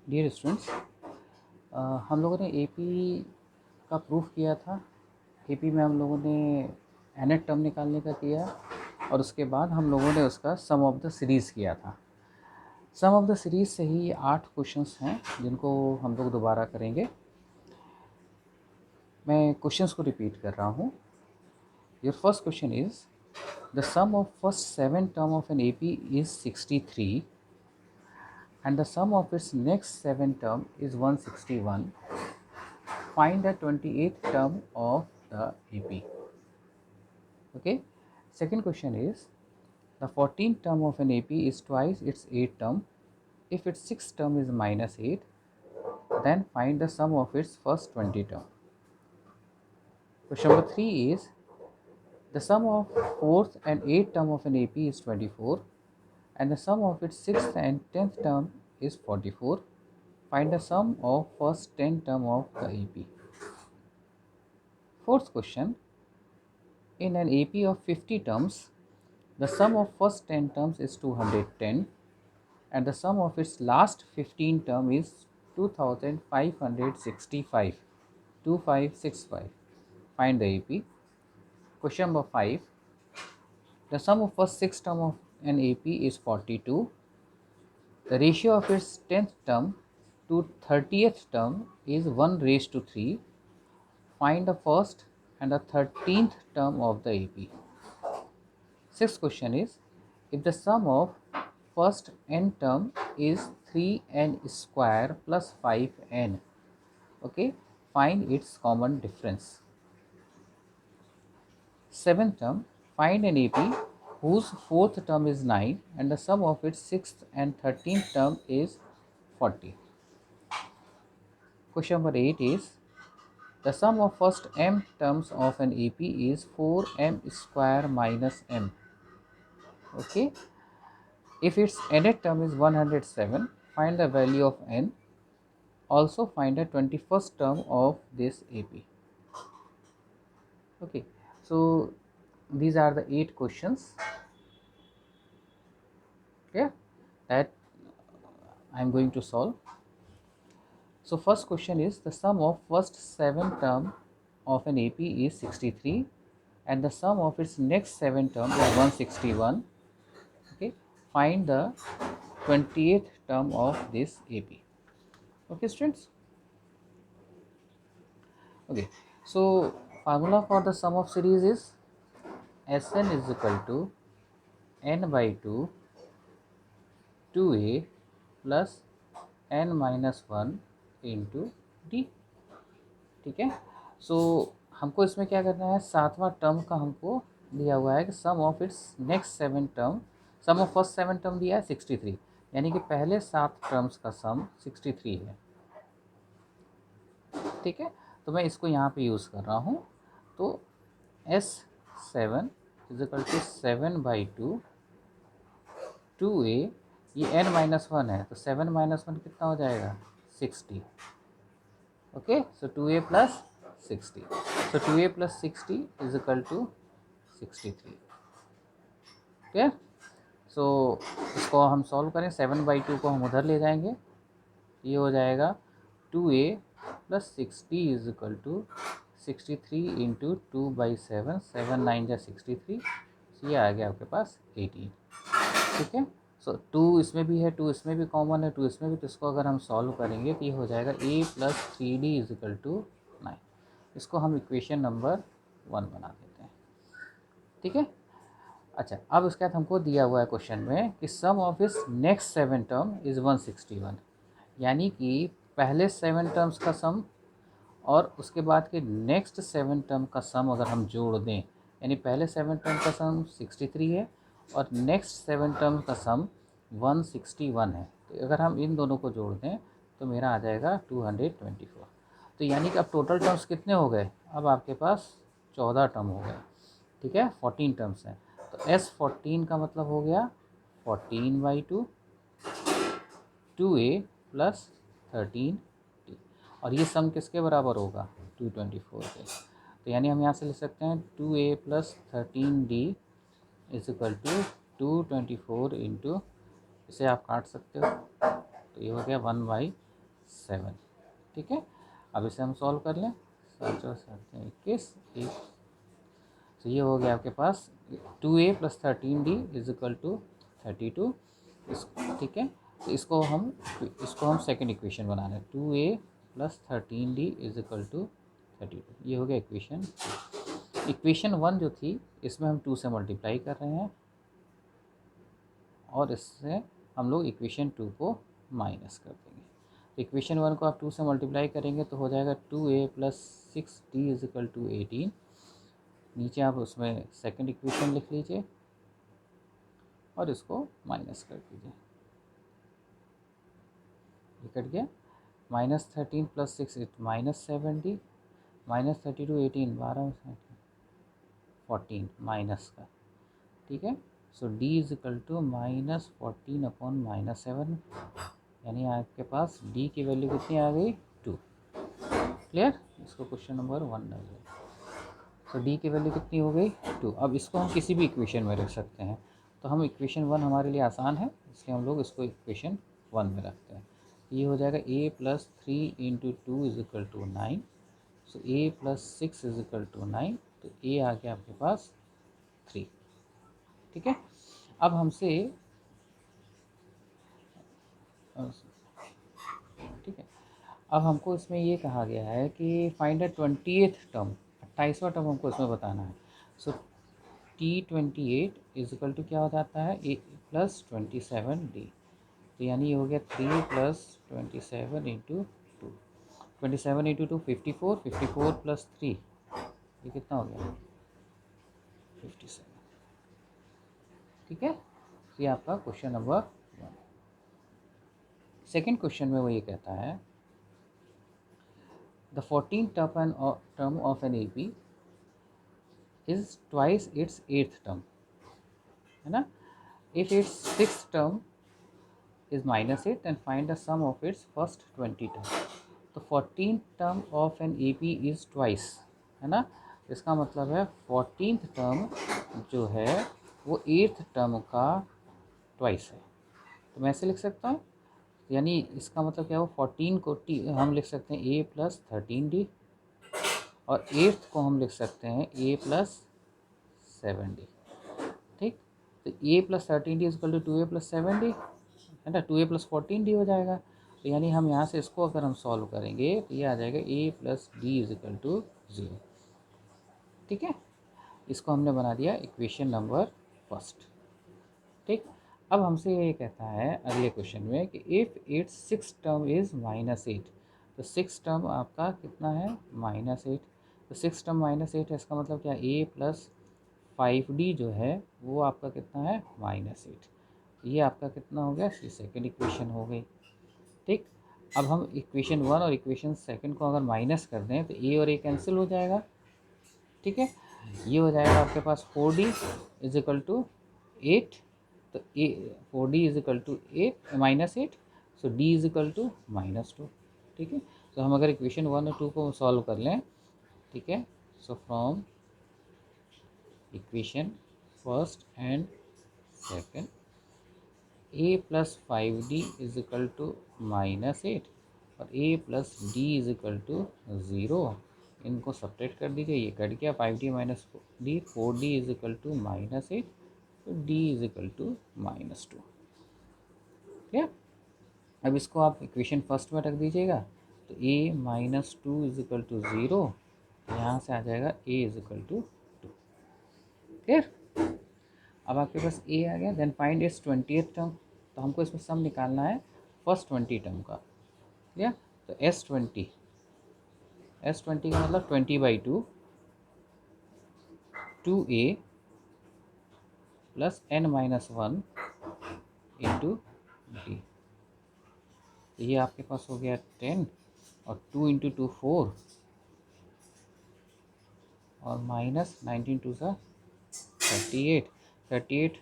Dear students, हम लोगों ने एपी का प्रूफ किया था। एपी में हम लोगों ने एनेट टर्म निकालने का किया और उसके बाद हम लोगों ने उसका सम ऑफ द सीरीज़ किया था। सम ऑफ द सीरीज़ से ही 8 क्वेश्चंस हैं जिनको हम लोग दोबारा करेंगे। मैं क्वेश्चंस को रिपीट कर रहा हूँ। Your first question is the sum of first 7 term of an AP is 63 and the sum of its next 7 term is 161. Find the 28th term of the AP. Okay. Second question is the 14th term of an AP is twice its 8th term. If its 6th term is minus 8, then find the sum of its first 20 term. Question number 3 is the sum of 4th and 8th term of an AP is 24 and the sum of its 6th and 10th term is 44. Find the sum of first 10 term of the AP. Fourth question, in an AP of 50 terms, the sum of first 10 terms is 210 and the sum of its last 15 term is 2565. 2565. Find the AP. Question number 5. The sum of first 6 term of an AP is 42. The ratio of its 10th term to 30th term is 1:3. Find the first and the 13th term of the AP. Sixth question is, if the sum of first n term is 3n square plus 5n, okay, find its common difference. Seventh term, find an AP whose fourth term is 9 and the sum of its sixth and 13th term is 40. Question number 8 is, the sum of first m terms of an AP is 4m square minus m. Okay. If its nth term is 107, find the value of n. Also find the 21st term of this AP. Okay. So these are the 8 questions. Okay, that I am going to solve. So first question is, the sum of first 7 term of an AP is 63 and the sum of its next 7 term is 161. Okay, find the 28th term of this AP. Okay students. Okay, so formula for the sum of series is Sn is equal to n by 2 2a plus n minus 1 into D. ठीक है. सो हमको इसमें क्या करना है, 7वां term का हमको दिया हुआ है कि sum of its next 7 term, sum of first 7 term दिया है 63, यानी कि पहले 7 टर्म्स का सम 63 है. ठीक है, तो मैं इसको यहाँ पे यूज़ कर रहा हूँ. तो S7 is equal to 7/2 2a, ये n माइनस 1 है तो 7 माइनस 1 कितना हो जाएगा 60. Okay, so 2a plus 60, so 2a plus 60 is equal to 63. Clear. So इसको हम सॉल्व करें, 7/2 को हम उधर ले जाएंगे, ये हो जाएगा 2a plus 60 is equal to 63 into 2/7, 7 9 जा 63, ये आ गया आपके पास 18. ठीक है. सो 2 इसमें भी है, 2 इसमें भी कॉमन है, 2 इसमें भी, तो इसको अगर हम सॉल्व करेंगे तो ये हो जाएगा a plus 3d is equal to 9. इसको हम इक्वेशन नंबर 1 बना देते हैं. ठीक है. अच्छा, अब उसके बाद हमको दिया हुआ है क्वेश्चन में कि सम ऑफ इस नेक्स्ट 7 टर्म इज़ 161, यानी कि पहले 7 टर्म्स का सम और उसके बाद के नेक्स्ट 7 टर्म का सम अगर हम जोड़ दें, यानी पहले 7 टर्म का सम 63 है और नेक्स्ट 7 टर्म का सम 161 है. तो अगर हम इन दोनों को जोड़ दें तो मेरा आ जाएगा 224. तो यानी कि अब टोटल टर्म्स कितने हो गए, अब आपके पास 14 टर्म हो गए. ठीक है, 14 टर्म्स हैं. तो S14 का मतलब हो गया 14/2 2a प्लस 13d, और ये सम किसके बराबर होगा 224 के. तो यानी हम यहाँ से लिख सकते हैं 2a plus 13d is equal to 224 into, इसे आप काट सकते हो तो ये हो गया 1/2 7। ठीक है, अब इसे हम सॉल्व कर लें। 7 और 7 21, एक। तो ये हो गया आपके पास 2a + 13d = 32। इस ठीक है, तो इसको हम सेकंड इक्वेशन बना रहे हैं। 2a + 13d = 32, ये हो गया इक्वेशन। इक्वेशन 1 जो थी इसमें हम 2 से मल्टीप्लाई कर रहे हैं और इससे हम लोग इक्वेशन 2 को माइनस कर देंगे। तो इक्वेशन 1 को आप 2 से मल्टीप्लाई करेंगे तो हो जाएगा 2a + 6d = 18। नीचे आप उसमें सेकंड इक्वेशन लिख लीजिए और इसको माइनस कर दीजिए। ये कट गया। -13 + 6 -7d, -32 18, 12 14 माइनस का। ठीक है, सो d = -14/-7, यानी आपके पास d की वैल्यू कितनी आ गई? 2। क्लियर? इसको क्वेश्चन नंबर 1 डाल दें। तो d की वैल्यू कितनी हो गई? 2। अब इसको हम किसी भी इक्वेशन में रख सकते हैं, तो हम इक्वेशन 1 हमारे लिए आसान है, इसलिए हम लोग इसको इक्वेशन 1 में रखते हैं। ये हो जाएगा a + 3 × 2 = 9। सो a + 6 = 9, तो a आ गया आपके पास 3। ठीक है, अब हमसे ठीक है, अब हमको इसमें ये कहा गया है कि फाइंड द 20th टर्म, 28वां टर्म हमको इसमें बताना है। सो T28 = क्या हो जाता है? a + 27d। तो यानी ये हो गया 3 + 27 × 2, 27 × 2 54, 54 + 3, ये कितना हो गया? 57। ठीक है, ये आपका क्वेश्चन नंबर 1। सेकेंड क्वेश्चन में वो ये कहता है the 14th term of an AP is twice its 8th term, है ना? If its 6th term is -8, then find the sum of its first 20 term. तो 14th term of an AP is twice, है ना? इसका मतलब है 14th term जो है वो 8th term का twice है। तो मैं ऐसे लिख सकता हूँ, यानी इसका मतलब क्या हो? 14 को हम लिख सकते हैं a + 13d, और 8th को हम लिख सकते हैं a + 7d। ठीक, तो a + 13d = 2a + 7d, है ना? 2a + 14d हो जाएगा। तो यानी हम यहाँ से इसको अगर हम सॉल्व करेंगे तो ये आ जाएगा a + d = 0। ठीक है, इसको हमने बना दिया इक्वेशन नंबर 1। ठीक, अब हमसे ये कहता है अगले क्वेश्चन में कि if it's 6th term is -8, तो 6th टर्म आपका कितना है? -8। तो 6th टर्म -8 है, इसका मतलब क्या? a + 5d जो है वो आपका कितना है? -8। ये आपका कितना हो गया? ये सेकेंड इक्वेशन हो गई। ठीक, अब हम इक्वेशन 1 और इक्वेशन सेकंड को अगर माइनस कर दें तो a और a कैंसिल हो जाएगा। ठीक है, ये हो जाएगा आपके पास 4d = 8। तो ए 4d = 8 -8, सो d = -2। ठीक है, तो हम अगर इक्वेशन 1 और 2 को सॉल्व कर लें, ठीक है, so from equation first and second a + 5d = -8 और a + d = 0, इनको सब्ट्रैक्ट कर दीजिए, ये कट गया। 5d - d, 4d = -8, तो d = -2। क्या? अब इसको आप इक्वेशन फर्स्ट में रख दीजिएगा, तो a - 2 = 0, यहाँ से आ जाएगा a = 2। क्लियर? अब आपके पास a आ गया। Then find its 20th term, तो हमको इसमें सम निकालना है फर्स्ट 20 टर्म का। क्लियर? तो S20 का मतलब 20/2, 2a + n-1 × d। ये आपके पास हो गया 10, और 2 × 2 4, और -19 2 सा 38, 38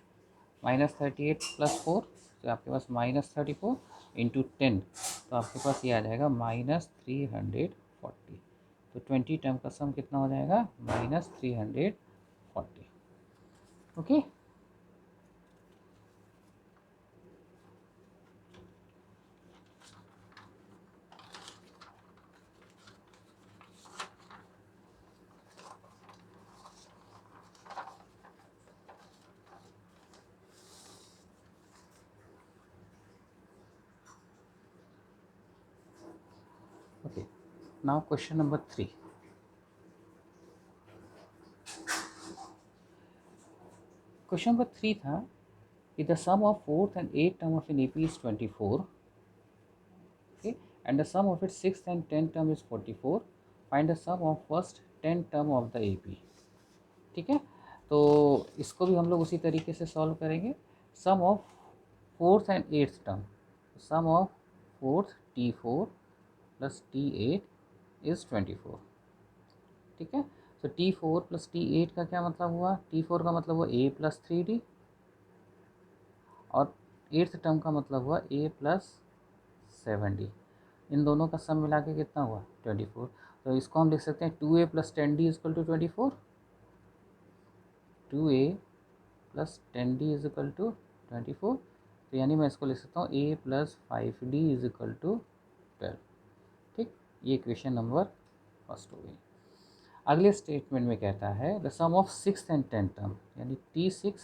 -38 + 4, तो आपके पास -34 × 10, तो आपके पास ये आ जाएगा -340। तो 20 टर्म का सम कितना हो जाएगा? -340। Okay, okay, now question number 3. Question number 3 था कि the sum of fourth and eight term of an AP is 24, okay, and the sum of its sixth and 10th term is 44. Find the sum of first 10 term of the AP. ठीक है, तो इसको भी हम लोग उसी तरीके से सॉल्व करेंगे. Sum of fourth and eighth term, sum of fourth T4 plus T8 is 24. ठीक है, तो T4 प्लस T8 का क्या मतलब हुआ? T4 का मतलब हुआ A प्लस 3D और एट्थ टर्म का मतलब हुआ A प्लस 7D. इन दोनों का सम मिला के कितना हुआ? 24. तो इसको हम लिख सकते हैं 2A plus 10D is equal to 24. 2A plus 10D is equal to 24. तो यानी मैं इसको लिख सकता हूँ A plus 5D is equal to 12. ठीक, ये इक्वेशन नंबर फर्स्ट हो गई. अगले स्टेटमेंट में कहता है the sum of six and 10 term, यानी T6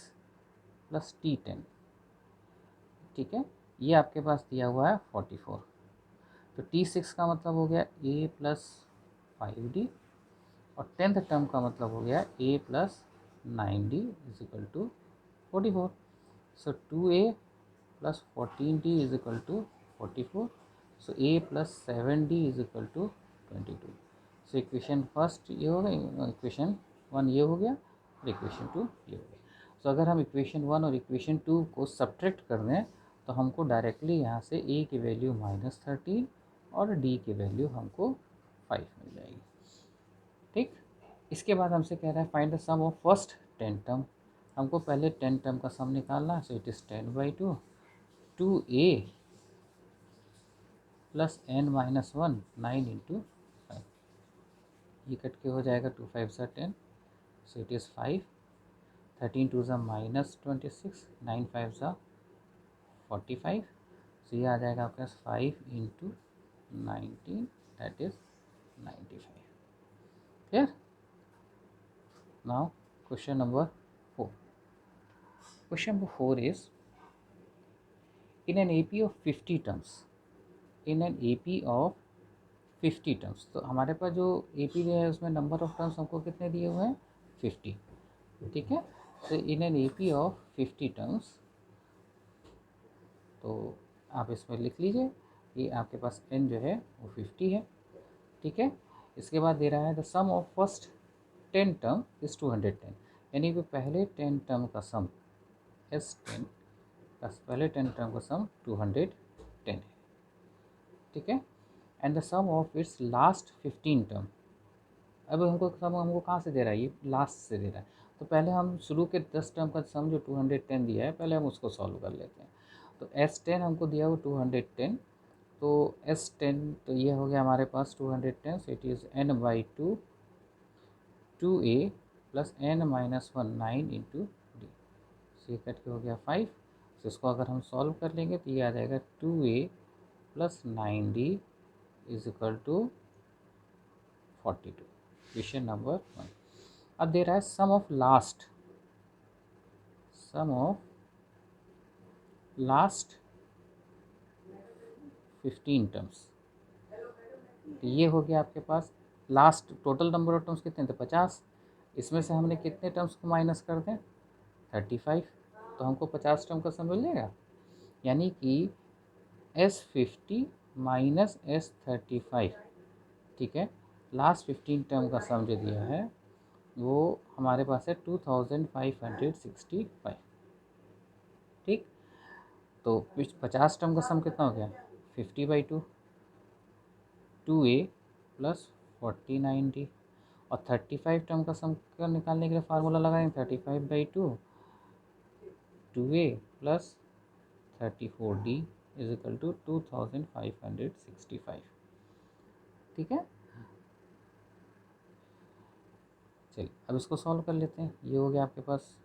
प्लस T10. ठीक है, ये आपके पास दिया हुआ है 44. तो T6 का मतलब हो गया A प्लस 5D और टेंथ टर्म का मतलब हो गया A plus 9D is equal to 44. So 2A plus 14D is equal to 44. So A plus 7D is equal to 22. So equation first ये हो गया, इक्वेशन 1 ये हो गया और इक्वेशन 2 ये हो गया. सो अगर हम इक्वेशन 1 और इक्वेशन 2 को सब्ट्रैक्ट कर दें तो हमको डायरेक्टली यहाँ से A की वैल्यू -13 और D की वैल्यू हमको 5 मिल जाएगी. ठीक, इसके बाद हमसे कह रहा है find the sum of first 10 term. हमको पहले 10 टर्म का सम निकालना है. So it is 10/2 2A plus n minus 1 9 into 5. ये कट के हो जाएगा 2 5 सा 10. सो इट इज़ 5. 13 2 सा -26, 9 5 सा 45. सो ये आ जाएगा आपके पास 5 into 19, that is 95. Clear? Now question number 4. Question number 4 is in an AP of 50 terms, in an AP of 50 terms. तो हमारे पास जो AP जो है उसमें नंबर ऑफ टर्म्स हमको कितने दिए हुए हैं? 50. ठीक है, तो in an AP of 50 terms, तो आप इसमें लिख लीजिए कि आपके पास n जो है वो 50 है. ठीक है, इसके बाद दे रहा है the sum of first 10 term is 210. यानी कि पहले 10 टर्म का सम S10 का पहले 10 टर्म का सम 210 है. ठीक है, and the sum of its last 15 term. अब हमको सम हमको कहाँ से दे रहा है? ये लास्ट से दे रहा है. तो पहले हम शुरू के 10 टर्म का सम जो 210 दिया है पहले हम उसको सॉल्व कर लेते हैं. तो S10 हमको दिया हुआ 210. तो S10 तो ये हो गया हमारे पास 210. सो it is n/2 2A plus n minus 1 9 into D. सो ये कट के हो गया 5. तो इसको अगर हम सॉल्व कर लेंगे तो ये आ जाएगा 2A plus 9D is equal to 42. Question number 1. अब दे रहा है सम ऑफ लास्ट 15 टर्म्स. तो ये हो गया आपके पास last total number of terms कितने थे? 50. इसमें से हमने कितने टर्म्स को माइनस कर दें? 35. तो हमको 50 टर्म का सम मिल जाएगा. यानी कि S50 माइनस S35. ठीक है, लास्ट 15 टर्म का सम जो दिया है वो हमारे पास है 2565. ठीक, तो 50 टर्म का सम कितना हो गया? 50/2 2A प्लस 49D. और 35 टर्म का सम का निकालने के लिए फार्मूला लगाएंगे 35/2 2A plus 34D is equal to 2565. ठीक है, चलिए अब इसको सॉल्व कर लेते हैं. ये हो गया आपके पास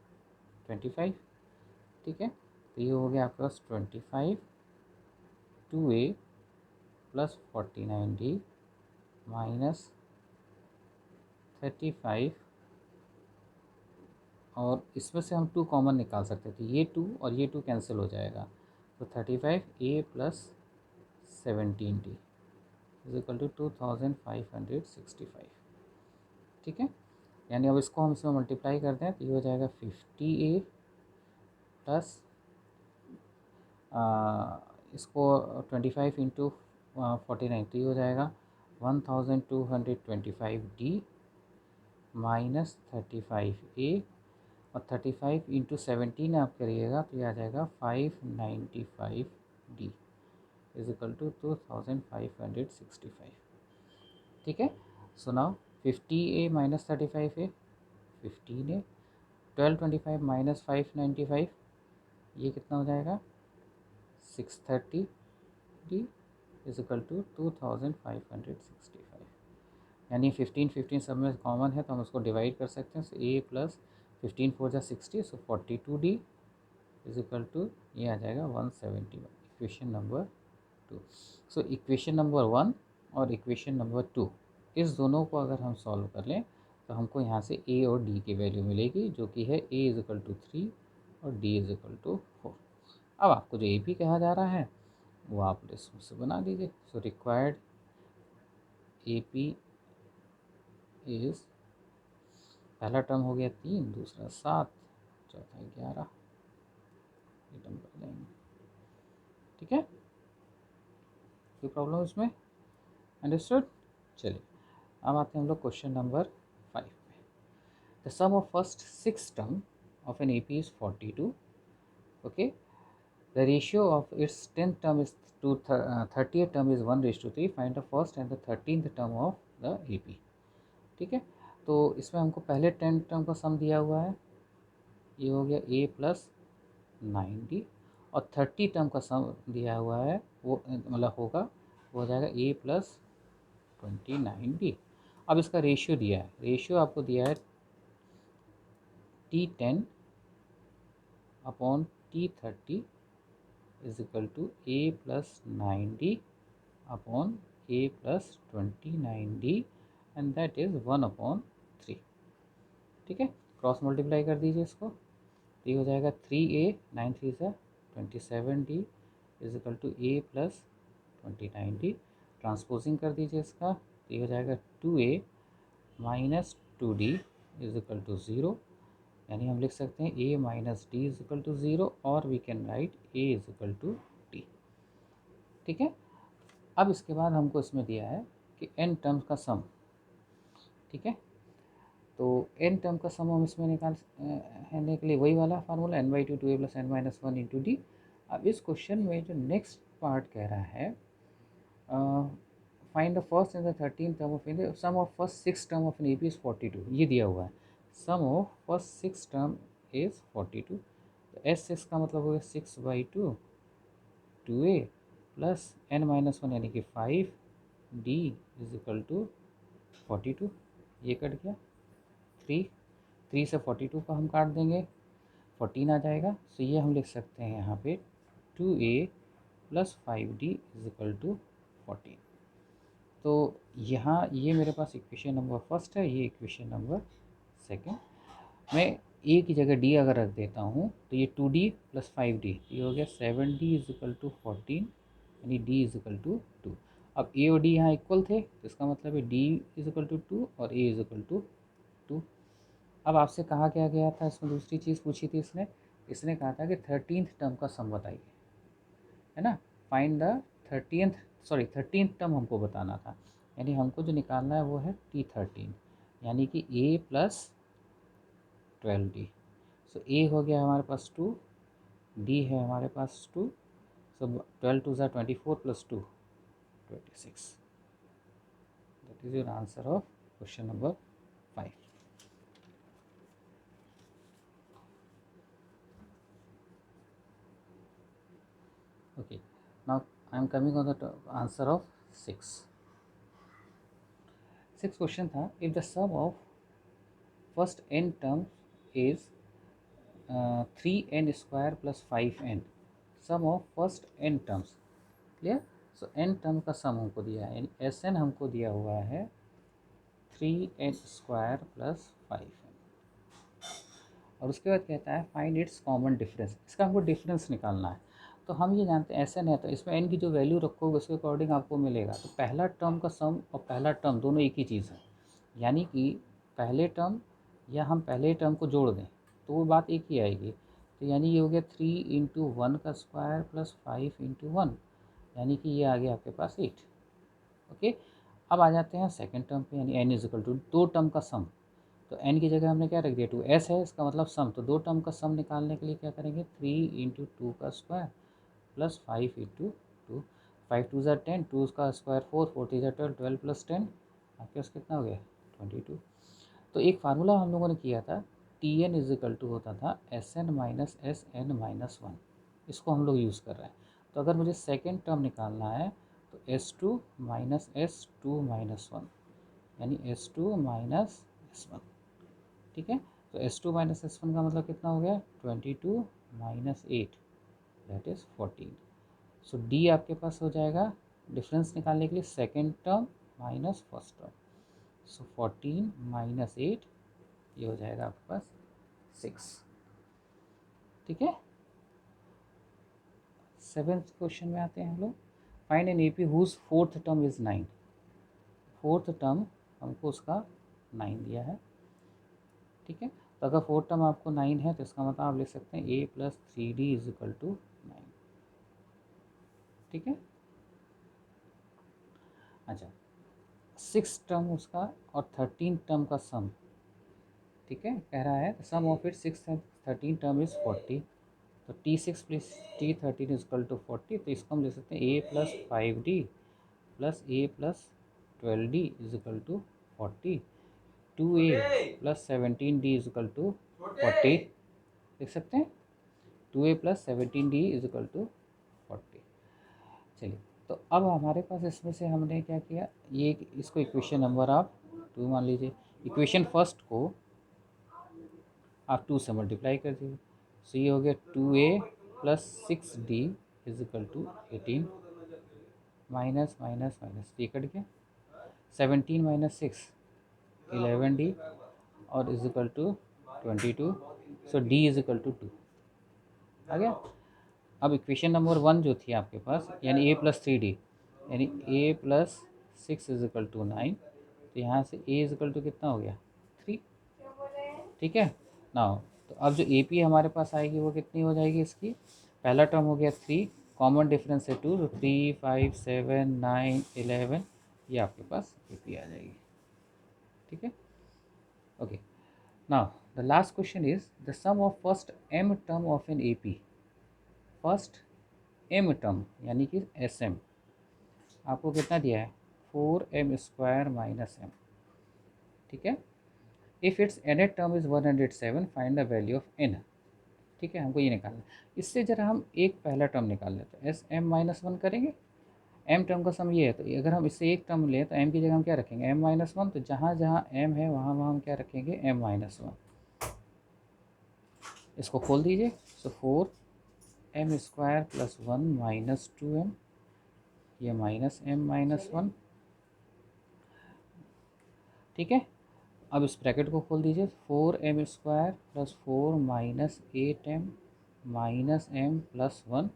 25. ठीक है, तो ये हो गया आपके पास 25 2A प्लस 49D माइनस 35. और इसमें से हम 2 कॉमन निकाल सकते थे. ये 2 और ये 2 कैंसिल हो जाएगा. तो 35A plus 17D is equal to 2565। ठीक है, यानी अब इसको हम इसमें मल्टीप्लाई करते हैं तो ये हो जाएगा 50A प्लस इसको 25 इंटू 49 तो ये हो जाएगा 1225D माइनस 35A और 35 इंटू 17 आप करिएगा तो ये आ जाएगा 595D इज इक्वल टू 2565। ठीक है, so now 50A minus 35A 15A, 1225 minus 595 ये कितना हो जाएगा 630D इज इक्वल टू 2565। यानी 15 सब में कॉमन है तो हम उसको डिवाइड कर सकते हैं। सो A प्लस 15 4 जा 60 सो 42D इज इक्वल टू ये आ जाएगा 171। Equation number 2। So equation number 1 और इक्वेशन नंबर 2 इस दोनों को अगर हम सॉल्व कर लें तो हमको यहाँ से A और D की वैल्यू मिलेगी जो कि है A इज इक्वल टू 3 और D इज इक्वल टू 4। अब आपको जो AP कहा जा रहा है वो आप इसमें से बना दीजिए। सो रिक्वायर्ड AP इज, पहला टर्म हो गया 3, दूसरा 7, चौथा 11, ये टर्म कर लेंगे। ठीक है, कोई प्रॉब्लम इसमें? अंडरस्टूड। चलिए अब आते हैं हम लोग क्वेश्चन नंबर 5 पे। The sum of first 6 term of an AP is 42। Okay, the ratio of its 10th term is to 30th term is 1:3। find the first and the 13th term of the AP। ठीक है, तो इसमें हमको पहले 10 term का सम दिया हुआ है, ये हो गया A प्लस 9D और 30 टर्म का सम दिया हुआ है वो मतलब होगा वो हो जाएगा A प्लस 29D। अब इसका रेशियो दिया है, रेशियो आपको दिया है T10 upon T30 is equal to A plus 9D upon A plus 29D and that is 1/3। ठीक है, क्रॉस मल्टीप्लाई कर दीजिए इसको तो ये हो जाएगा 3A 9 3 से 27D is equal to A plus 29D। Transposing कर दीजिए इसका तो ये हो जाएगा 2A minus 2D is equal to 0। यानी हम लिख सकते हैं A minus D is equal to 0 और we can write A is equal to D। ठीक है, अब इसके बाद हमको इसमें दिया है कि n टर्म्स का सम। ठीक है, तो n टर्म का सम हम इसमें निकालने के लिए वही वाला formula n/2 2a plus n minus 1 into D. अब इस क्वेश्चन में जो नेक्स्ट पार्ट कह रहा है find the first and the 13th term of in sum of first 6 term of an AP is 42। ये दिया हुआ है, sum of first 6 term is 42। तो S6 का मतलब हो गया 6/2 2a प्लस n माइनस 1 यानी कि 5D इज इक्वल टू 42। ये कट गया 3 से 42 को हम काट देंगे 14 आ जाएगा। सो ये हम लिख सकते हैं यहाँ पे 2a plus 5D is equal to 14। तो यहाँ ये मेरे पास इक्वेशन नंबर फर्स्ट है, ये इक्वेशन नंबर सेकंड। मैं a की जगह d अगर रख देता हूँ तो ये 2d प्लस 5d ये हो गया 7d इज इक्वल टू 14 यानी d इज इक्वल टू 2। अब a और d यहाँ इक्वल थे तो इसका मतलब है d इज इक्वल टू 2 और a इज इक्वल टू 2। अब आपसे कहा क्या गया था, इसमें दूसरी चीज़ पूछी थी इसने कहा था कि 13th टर्म का सम बताइए, है ना। फाइंड द 13th टर्म हमको बताना था, यानी हमको जो निकालना है वो है T13 यानी कि A plus 12D। So A हो गया हमारे पास 2, D है हमारे पास 2, सो 12 2 24 plus 2 26। That is your answer of question number 5। Okay, now I am coming on the answer of 6. 6 question था, if the sum of first n term is 3n square plus 5n, sum of first n terms, clear। so n term का सम हमको दिया है, यानी Sn हमको दिया हुआ है 3n स्क्वायर प्लस 5n और उसके बाद कहता है फाइंड इट्स कॉमन डिफरेंस। इसका हमको डिफरेंस निकालना है। तो हम ये जानते हैं एस एन है तो इसमें एन की जो वैल्यू रखोगे उसके अकॉर्डिंग आपको मिलेगा। तो पहला टर्म का सम और पहला टर्म दोनों एक ही चीज़ है, यानी कि पहले टर्म या हम पहले टर्म को जोड़ दें तो वो बात एक ही आएगी। तो यानी ये हो गया 3 × 1 का स्क्वायर प्लस 5 × 1, यानी कि ये आ गया आपके पास 8। ओके, अब आ जाते हैं सेकंड टर्म पे, यानी n इज इक्वल टू दो टर्म का सम। तो n की जगह हमने क्या रख दिया 2s है, इसका मतलब सम। तो दो टर्म का सम निकालने के लिए क्या करेंगे 3 × 2 का स्क्वायर प्लस 5 × 2, 5 2 ज़ा 10, 2 का स्क्वायर 4, 4 3 ज़ा 12, 12 प्लस 10 आपके पास कितना हो गया 22। तो एक फार्मूला हम लोगों ने किया था T N is equal to होता था S N minus S N minus one, इसको हम लोग यूज़ कर रहे हैं। तो अगर मुझे सेकेंड टर्म निकालना है तो S two minus S two minus one, यानी S two minus S one. ठीक है, तो S two minus S one का मतलब कितना हो गया 22 माइनस 8 दैट इज़ 14। सो डी आपके पास हो जाएगा डिफरेंस निकालने के लिए second term minus first term. So 14 minus 8 ये हो जाएगा आपके पास 6। ठीक है, सेवेंथ क्वेश्चन में आते हैं हम लोग। Find an AP whose fourth term is 9। Fourth term हमको उसका 9 दिया है। ठीक है, तो अगर फोर्थ टर्म आपको 9 है तो इसका मतलब आप लिख सकते हैं a plus 3d is equal to 9। ठीक है, अच्छा 6 टर्म उसका और 13 टर्म का सम। ठीक है, कह रहा है sum of it 6 and 13 term is 40। तो T6 plus T13 is equal to 40, तो इसको हम लिख सकते हैं a plus 5d plus a plus 12d is equal to 40, 2a plus 17d is equal to 40 लिख सकते हैं, 2a plus 17d is equal to 40। चलिए, तो अब हमारे पास इसमें से हमने क्या किया, ये इसको इक्वेशन नंबर आप 2 मान लीजिए। इक्वेशन फर्स्ट को आप 2 से मल्टीप्लाई कर दीजिए। सो ये हो गया 2a plus 6d is equal to 18 minus minus minus ये कट गया, 17 माइनस 6 11d और is equal to 22। So d is equal to 2 आ गया। अब इक्वेशन नंबर 1 जो थी आपके पास, यानी a प्लस 3d यानी a plus 6 is equal to 9, तो यहाँ से a इज इक्वल टू कितना हो गया 3। ठीक है ना, तो अब जो ए पी हमारे पास आएगी वो कितनी हो जाएगी, इसकी पहला टर्म हो गया 3, कॉमन डिफरेंस है 2, तो 3 5 7 9 11 ये आपके पास ए पी आ जाएगी। ठीक है, okay. Now the last question is the sum of first m term of an A P. First m term यानी कि एस एम आपको कितना दिया है 4m स्क्वायर माइनस एम। ठीक है, if it's nth term is 107 find the value of n। ठीक है, हमको ये निकालना। इससे ज़रा हम एक पहला टर्म निकाल लेते हैं, एस एम माइनस वन करेंगे। एम टर्म का सम ये है, तो अगर हम इससे एक टर्म लें तो एम की जगह हम क्या रखेंगे एम माइनस वन। तो जहाँ जहाँ एम है वहाँ वहाँ हम क्या रखेंगे एम माइनस वन। इसको खोल दीजिए। सो 4m square plus 1 minus 2m, ये माइनस m माइनस 1। ठीक है, अब इस ब्रैकेट को खोल दीजिए। 4m square plus 4 minus 8m minus m plus 1,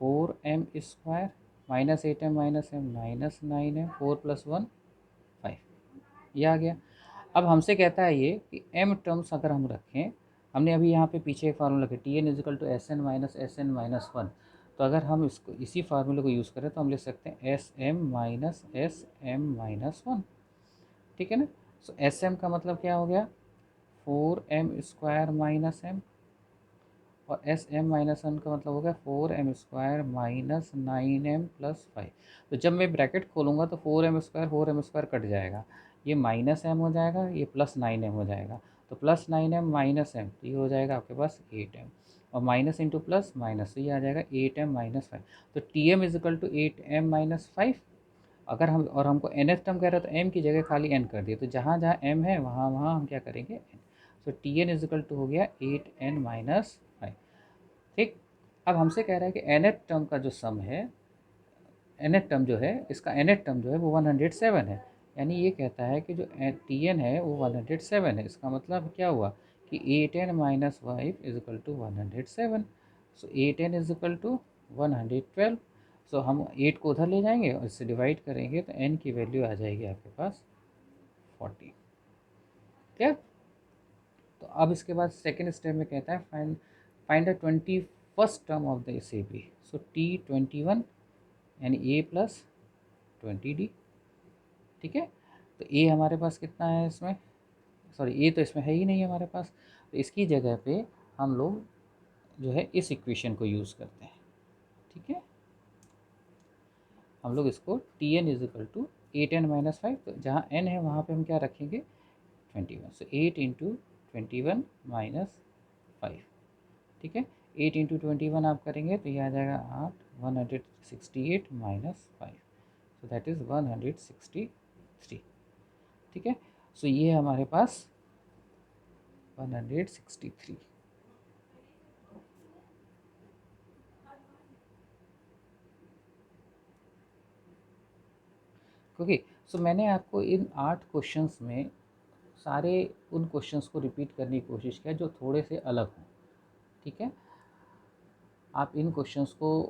4m square minus 8m minus m minus 9m, 4 plus 1 5, ये आ गया। अब हमसे कहता है ये कि m टर्म्स अगर हम रखें, हमने अभी यहाँ पे पीछे एक फार्मूला रखा t n is equal to s N minus one. तो अगर हम इसको इसी फार्मूले को यूज़ करें तो हम लिख सकते हैं s m minus s m minus one. ठीक है ना, सो एस एम का मतलब क्या हो गया 4m स्क्वायर माइनस m, और एस एम माइनस वन का मतलब हो गया 4m square minus 9m plus 5। तो जब मैं ब्रैकेट खोलूँगा तो 4m स्क्वायर कट जाएगा, ये माइनस m हो जाएगा, ये प्लस 9m हो जाएगा। तो प्लस 9m माइनस m, तो ये हो जाएगा आपके पास 8m, और माइनस इंटू प्लस माइनस, तो ये आ जाएगा 8m माइनस 5। तो t m is equal to 8m minus 5। अगर हम और हमको एन एफ टर्म कह रहा है तो एम की जगह खाली एन कर दिए, तो जहाँ जहाँ एम है वहाँ वहाँ हम क्या करेंगे n. So t n is equal to हो गया 8n माइनस 5। ठीक, अब हमसे कह रहा है कि एन एफ टर्म का जो सम है, एन एफ टर्म जो है इसका एन एफ टर्म जो है वो 107 है। यानी ये कहता है कि जो टी एन है वो 107 है। इसका मतलब क्या हुआ कि 8n minus 5 is equal to 107। So 8n is equal to 112। सो हम 8 को उधर ले जाएंगे और इससे डिवाइड करेंगे तो n की वैल्यू आ जाएगी आपके पास 40। क्या? तो अब इसके बाद सेकेंड स्टेप में कहता है find the 21st term of the S A B. So T21 यानी a प्लस 20d। ठीक है, तो a हमारे पास कितना है इसमें, सॉरी a तो इसमें है ही नहीं हमारे पास, तो इसकी जगह पे हम लोग जो है इस इक्वेशन को यूज़ करते हैं। ठीक है, हम लोग इसको t N is equal to 8n-5, तो जहाँ n है वहाँ पे हम क्या रखेंगे 21। सो 8 इंटू 21 माइनस 5। ठीक है, 8 इंटू 21 आप करेंगे तो ये आ जाएगा 8, 168 माइनस 5, सो दैट इज़ 163। ठीक है, सो ये हमारे पास 163। ओके, सो मैंने आपको इन 8 क्वेश्चंस में सारे उन क्वेश्चंस को रिपीट करने की कोशिश किया जो थोड़े से अलग हों। ठीक है, आप इन क्वेश्चंस को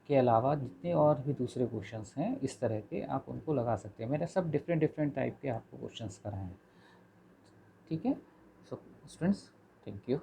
के अलावा जितने और भी दूसरे क्वेश्चंस हैं इस तरह के आप उनको लगा सकते हैं। मैंने सब डिफरेंट डिफरेंट टाइप के आपको क्वेश्चंस कराए हैं। ठीक है, सो स्टूडेंट्स, थैंक यू।